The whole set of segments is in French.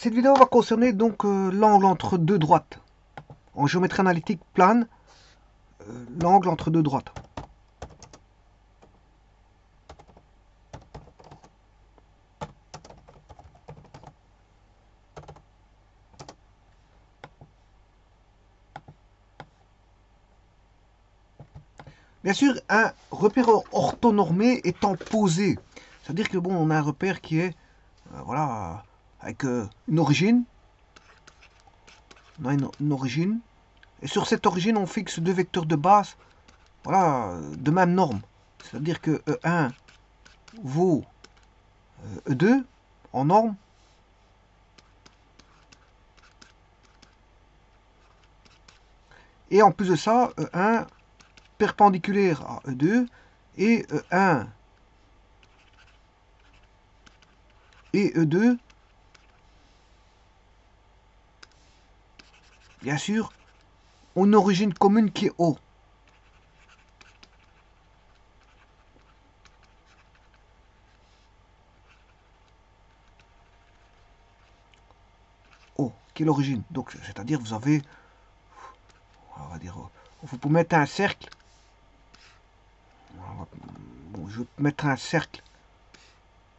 Cette vidéo va concerner donc l'angle entre deux droites. En géométrie analytique plane, l'angle entre deux droites. Bien sûr, un repère orthonormé étant posé, c'est-à-dire que bon, on a un repère qui est voilà, avec une origine. On a une origine. Et sur cette origine, on fixe deux vecteurs de base, voilà, de même norme. C'est-à-dire que E1 vaut E2 en norme. Et en plus de ça, E1 perpendiculaire à E2 et E1 et E2, bien sûr, ont une origine commune qui est O. O, qui est l'origine. Donc, c'est-à-dire, vous avez, on va dire, vous pouvez mettre un cercle. Bon, je vais mettre un cercle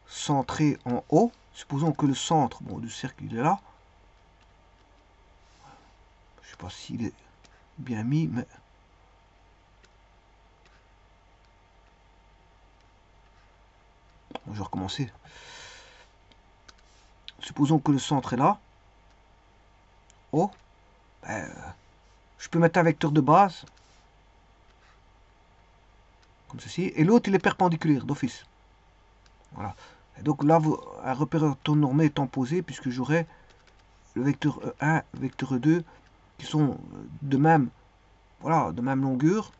centré en O. Supposons que le centre du cercle, il est là. Je ne sais pas s'il est bien mis, mais... je vais recommencer. Supposons que le centre est là. O. Ben, je peux mettre un vecteur de base. Comme ceci. Et l'autre, il est perpendiculaire d'office. Voilà. Et donc là, un repère orthonormé étant posé, puisque j'aurai le vecteur E1, vecteur E2, qui sont de même, voilà, de même longueur.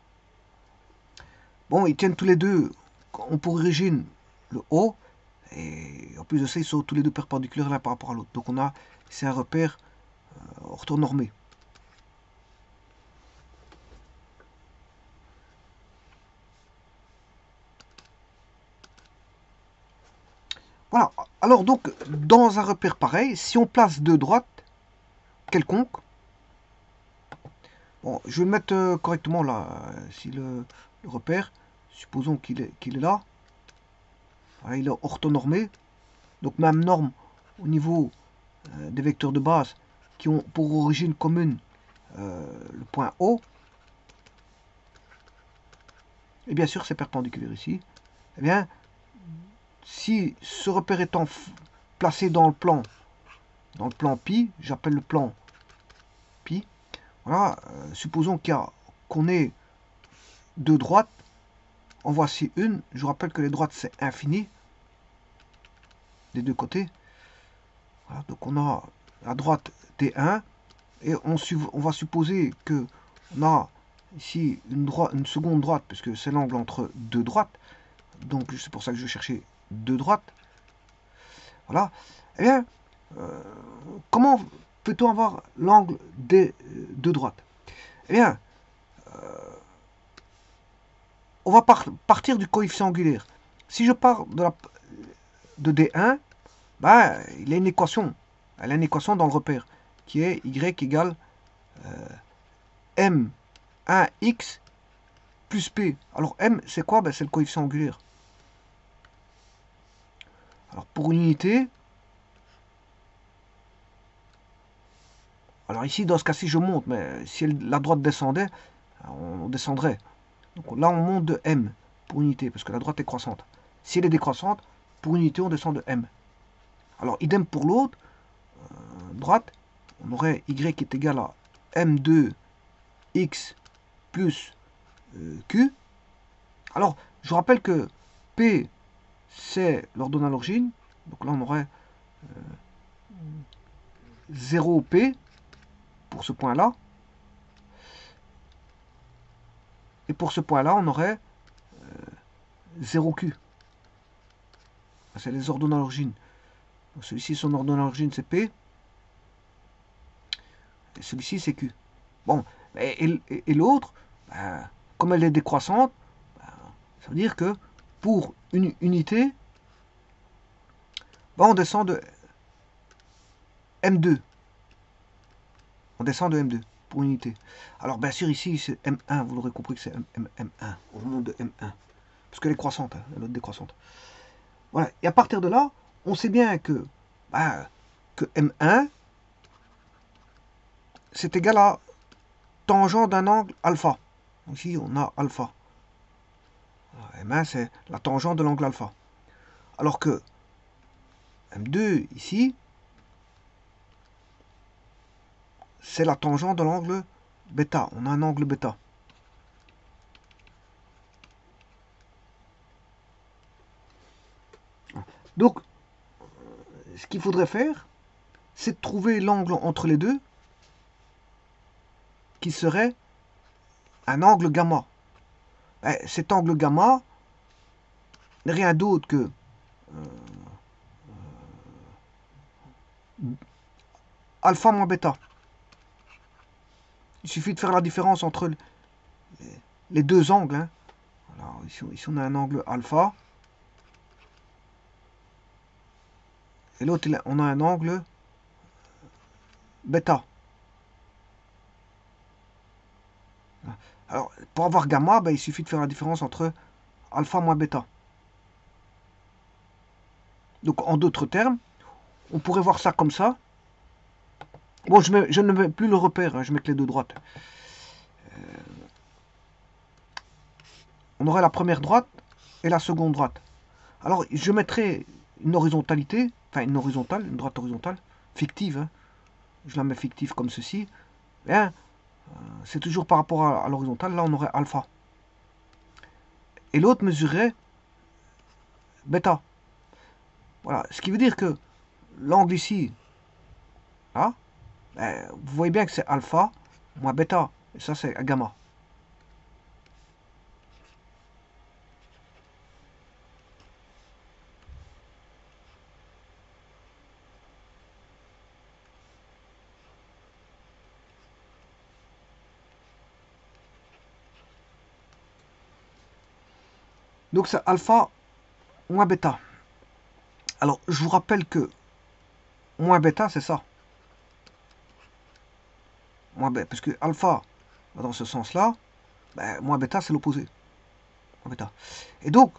Bon, ils tiennent tous les deux, ont pour origine le O, et en plus de ça, ils sont tous les deux perpendiculaires l'un par rapport à l'autre. Donc on a, c'est un repère orthonormé. Voilà. Alors donc, dans un repère pareil, si on place deux droites quelconques, bon, je vais le mettre correctement là, si le repère, supposons qu'il est là, voilà, il est orthonormé, donc même norme au niveau des vecteurs de base qui ont pour origine commune le point O, et bien sûr c'est perpendiculaire ici, et bien si ce repère étant placé dans le plan pi, j'appelle le plan pi, voilà, supposons qu'on ait deux droites, en voici une, je vous rappelle que les droites c'est infini, des deux côtés, voilà, donc on a à droite T1, et on va supposer que on a ici une seconde droite, puisque c'est l'angle entre deux droites, donc c'est pour ça que je vais chercher deux droites, voilà, et bien, comment peut-on avoir l'angle des deux droites? Eh bien, on va partir du coefficient angulaire. Si je pars de D1, ben, il y a une équation. Elle a une équation dans le repère qui est y égale m1x plus p. Alors m, c'est quoi? Ben, c'est le coefficient angulaire. Alors pour une unité, alors ici dans ce cas-ci je monte, mais si la droite descendait, on descendrait. Donc là on monte de m pour unité, parce que la droite est croissante. Si elle est décroissante, pour unité on descend de m. Alors idem pour l'autre, droite, on aurait y qui est égal à m2x plus q. Alors, je vous rappelle que p, c'est l'ordonnale origine. Donc là, on aurait 0p pour ce point-là. Et pour ce point-là, on aurait 0q. C'est les ordonnales origines. Celui-ci, son ordonnale origine, c'est p. Et celui-ci, c'est q. Bon, et l'autre, ben, comme elle est décroissante, ben, ça veut dire que pour une unité, ben, on descend de M2. On descend de M2 pour unité. Alors bien sûr ici c'est M1, vous l'aurez compris que c'est M1. On remonte de M1. Parce qu'elle est croissante, hein, la note décroissante. Voilà. Et à partir de là, on sait bien que M1, c'est égal à tangent d'un angle alpha. Ici, on a alpha. M1, c'est la tangente de l'angle alpha. Alors que M2, ici, c'est la tangente de l'angle bêta. On a un angle bêta. Donc, ce qu'il faudrait faire, c'est de trouver l'angle entre les deux, qui serait un angle gamma. Cet angle gamma n'est rien d'autre que alpha moins bêta. Il suffit de faire la différence entre les deux angles. Hein. Alors, ici, on a un angle alpha. Et l'autre, on a un angle bêta. Alors, pour avoir gamma, il suffit de faire la différence entre alpha moins bêta. Donc, en d'autres termes, on pourrait voir ça comme ça. Bon, je ne mets plus le repère, hein, je mets que les deux droites. On aurait la première droite et la seconde droite. Alors, je mettrai une horizontalité, enfin une horizontale, une droite horizontale, fictive. Hein. Je la mets fictive comme ceci. C'est toujours par rapport à l'horizontale. Là, on aurait alpha. Et l'autre mesurerait bêta. Voilà. Ce qui veut dire que l'angle ici, là, vous voyez bien que c'est alpha moins bêta. Et ça, c'est gamma. Donc c'est alpha moins bêta. Alors, je vous rappelle que moins bêta, c'est ça. Moins bêta, parce que alpha va dans ce sens-là, moins bêta, c'est l'opposé. Moins bêta. Et donc,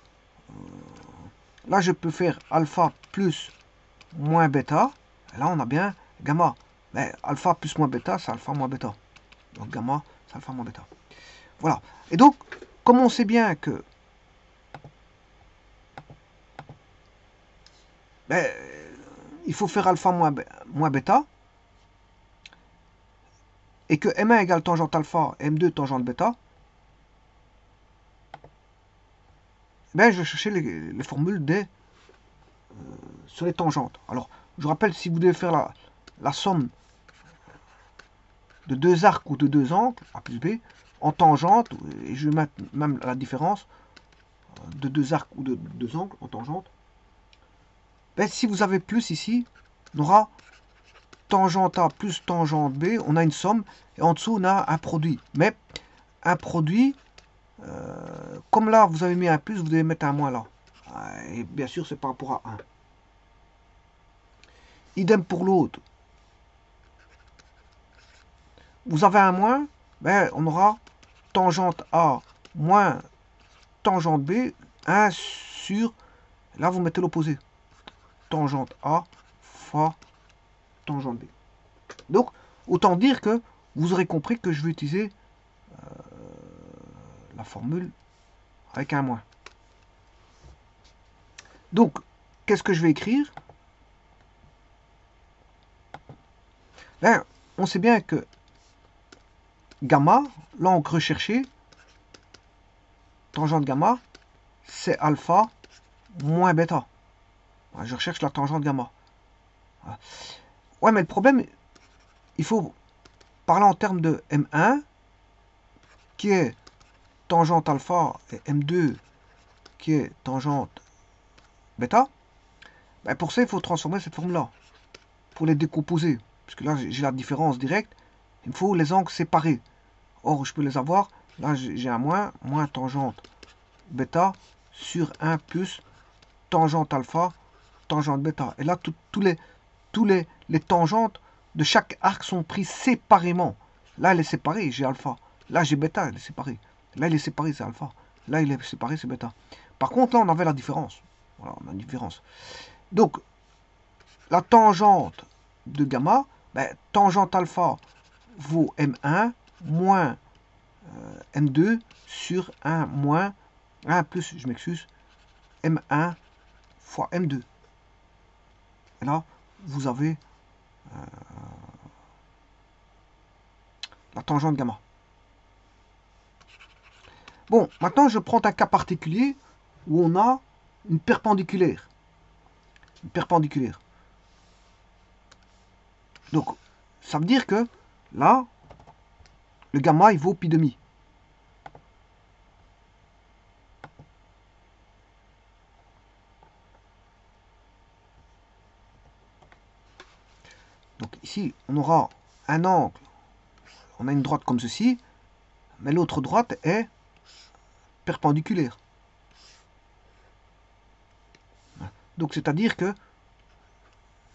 là, je peux faire alpha plus moins bêta. Et là, on a bien gamma. Alpha plus moins bêta, c'est alpha moins bêta. Donc gamma, c'est alpha moins bêta. Voilà. Et donc, comme on sait bien que il faut faire alpha moins bêta, et que M1 égale tangente alpha, M2 tangente bêta, je vais chercher les formules sur les tangentes. Alors, je rappelle, si vous devez faire la somme de deux arcs ou de deux angles, A plus B, en tangente, et je vais mettre même la différence de deux arcs ou de deux angles en tangente, si vous avez plus ici, on aura tangente A plus tangente B, on a une somme, et en dessous on a un produit. Mais un produit, comme là vous avez mis un plus, vous devez mettre un moins là. Et bien sûr c'est par rapport à 1. Idem pour l'autre. Vous avez un moins, on aura tangente A moins tangente B, 1 sur, là vous mettez l'opposé. Tangente A fois tangente B. Donc, autant dire que vous aurez compris que je vais utiliser la formule avec un moins. Donc, qu'est-ce que je vais écrire? On sait bien que gamma, l'angle recherché, tangente gamma, c'est alpha moins bêta. Je recherche la tangente gamma. Ouais, mais le problème, il faut parler en termes de M1, qui est tangente alpha, et M2, qui est tangente bêta. Pour ça, il faut transformer cette forme-là, pour les décomposer. Parce que là, j'ai la différence directe. Il me faut les angles séparés. Or, je peux les avoir. Là, j'ai un moins tangente bêta sur 1 plus tangente alpha, tangente bêta. Et là, tous les tangentes de chaque arc sont pris séparément. Là, elle est séparée, j'ai alpha. Là, j'ai bêta, elle est séparée. Là, il est séparé, c'est alpha. Là, il est séparé, c'est bêta. Par contre, là, on avait la différence. Voilà, on a une différence. Donc, la tangente de gamma, ben, tangente alpha vaut M1 moins M2 sur 1 moins 1 plus, je m'excuse, M1 fois M2. Et là, vous avez la tangente gamma. Bon, maintenant je prends un cas particulier où on a une perpendiculaire. Une perpendiculaire. Donc, ça veut dire que là, le gamma, il vaut pi demi. Donc ici, on aura un angle, on a une droite comme ceci, mais l'autre droite est perpendiculaire. Donc c'est-à-dire que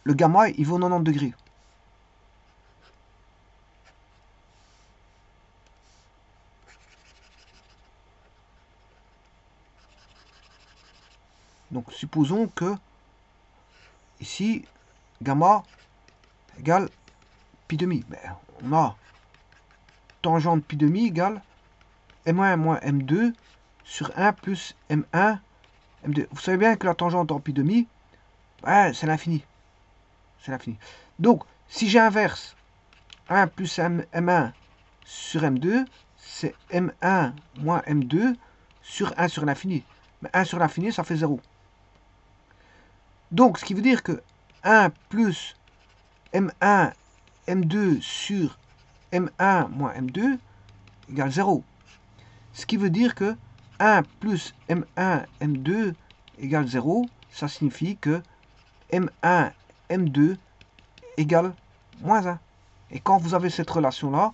le gamma, il vaut 90 degrés. Donc supposons que ici, gamma égale pi demi. Mais on a tangente pi demi égale M1 moins M2 sur 1 plus M1 M2. Vous savez bien que la tangente en pi demi, ben, c'est l'infini. C'est l'infini. Donc, si j'inverse 1 plus M1 sur M2, c'est M1 moins M2 sur 1 sur l'infini. Mais 1 sur l'infini, ça fait 0. Donc, ce qui veut dire que 1 plus M1 M2 sur M1 moins M2 égale 0. Ce qui veut dire que 1 plus M1 M2 égale 0. Ça signifie que M1 M2 égale moins 1. Et quand vous avez cette relation-là,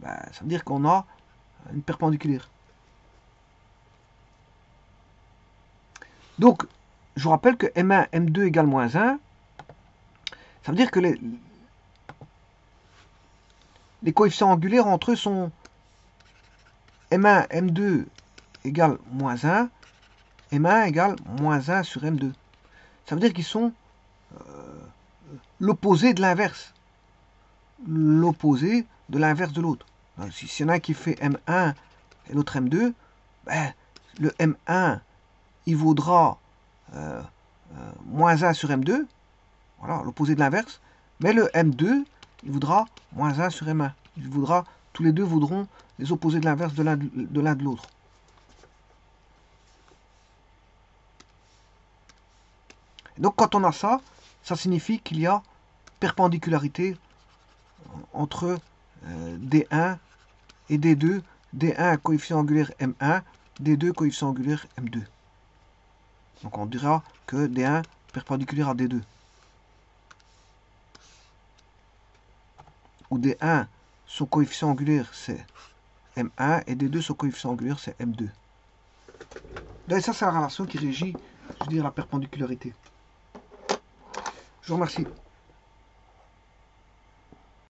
ça veut dire qu'on a une perpendiculaire. Donc, je vous rappelle que M1, M2 égale moins 1. Ça veut dire que les coefficients angulaires entre eux sont M1, M2 égale moins 1, M1 égale moins 1 sur M2. Ça veut dire qu'ils sont l'opposé de l'inverse. L'opposé de l'inverse de l'autre. S'il y en a un qui fait M1 et l'autre M2, ben, le M1, il vaudra moins 1 sur M2. Voilà, l'opposé de l'inverse. Mais le M2, il vaudra moins 1 sur M1. Il vaudra, tous les deux vaudront les opposés de l'inverse de l'un de l'autre. Donc quand on a ça, ça signifie qu'il y a perpendicularité entre D1 et D2. D1 coefficient angulaire M1, D2 coefficient angulaire M2. Donc on dira que D1 perpendiculaire à D2. Où D1, son coefficient angulaire c'est M1 et D2, son coefficient angulaire c'est M2. Donc ça c'est la relation qui régit, je veux dire, la perpendicularité. Je vous remercie.